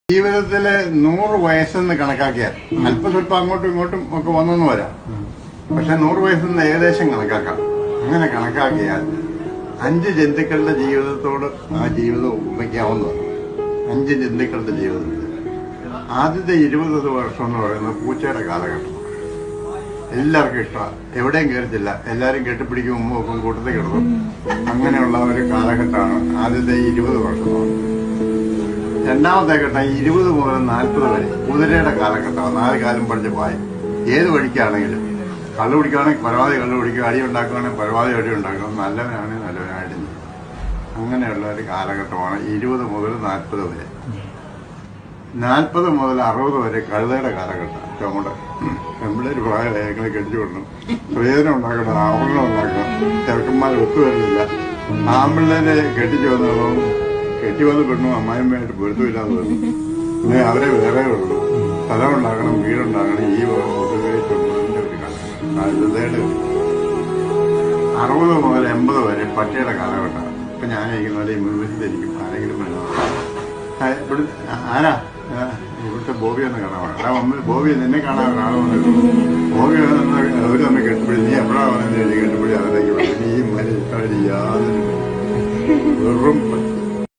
ജീവിതത്തില് 100 വയസ്സെന്ന് കണക്കാക്കിയാൽ അല്പസ്വല്പം അങ്ങോട്ടും ഇങ്ങോട്ടും ഒക്കെ വന്നെന്ന് വരാം. പക്ഷെ 100 വയസ്സെന്ന് ഏകദേശം കണക്കാക്കാം. അങ്ങനെ കണക്കാക്കിയാൽ 5 ജന്തുക്കളുടെ ജീവിതത്തോട് ആ ജീവിതം ഉപമിക്കാവുന്നതാണ്. 5 ജന്തുക്കളുടെ ജീവിതത്തിൽ ആദ്യത്തെ 20 വർഷം എന്ന് പറയുന്നത് പൂച്ചയുടെ കാലഘട്ടം. എല്ലാവർക്കും ഇഷ്ടമാണ്, എവിടെയും കയറിച്ചില്ല, എല്ലാവരും കെട്ടിപ്പിടിക്കും, ഉമ്മ വെക്കും, കൂട്ടത്തിൽ കിടക്കും. അങ്ങനെയുള്ള ഒരു കാലഘട്ടമാണ് ആദ്യത്തെ 20 വർഷം. രണ്ടാമത്തെ ഘട്ടം 20 മുതൽ 40 വരെ കുതിരയുടെ കാലഘട്ടമാണ്. 4 കാലം പഠിച്ച് പോയി ഏത് വഴിക്കാണെങ്കിലും കള്ളു പിടിക്കുകയാണെങ്കിൽ പരമാവധി കള്ളു പിടിക്കുക, അടി ഉണ്ടാക്കുകയാണെങ്കിൽ പരമാവധി അടി ഉണ്ടാക്കണം, നല്ലവനാണെങ്കിൽ നല്ലവനായിട്ട് ചെയ്യും. അങ്ങനെയുള്ള ഒരു കാലഘട്ടമാണ് 20 മുതൽ 40 വരെ. 40 മുതൽ 60 വരെ കഴുതയുടെ കാലഘട്ടം. നമ്മുടെ ഒരു പ്രായമായി ഞങ്ങളെ കെട്ടിച്ചു കൊടുക്കണം, പ്രയോജനം ഉണ്ടാക്കണം, ആഭരണം ഉണ്ടാക്കണം. ചെറുക്കന്മാർ ഒത്തുവരുന്നില്ല. ആമ്പിള്ളേരെ കെട്ടിച്ചു വന്നതും കെട്ടി വന്ന് പെണ്ണും അമ്മായിമ്മയായിട്ട് പൊരുത്തമില്ലാതെ വന്നു. പിന്നെ അവരെ വേറെ ഉള്ളൂ. സ്ഥലമുണ്ടാക്കണം, വീടുണ്ടാക്കണം. ഈ ഉപയോഗിച്ചുള്ളതിന്റെ ഒരു കാലഘട്ടം കഴുതയുടെ. 60 മുതൽ 80 വരെ പട്ടിയുടെ കാലഘട്ടമാണ്. ഇപ്പൊ ഞാനിരിക്കുന്നത് ഈ മുൻവശത്തിരിക്കും, ആരെങ്കിലും ഇവിടെ ആരാ ഇവിടുത്തെ ബോബി എന്ന് കാണാൻ ബോബി നിന്നെ കാണാൻ കാണുമെന്നല്ലോ. ബോബി അവര് തമ്മിൽ കെട്ടിപ്പിടി, നീ എപ്പോഴാണ് കെട്ടിപ്പിടി അതിലേക്ക് നീ മനുഷ്യ യാതൊരു വെറും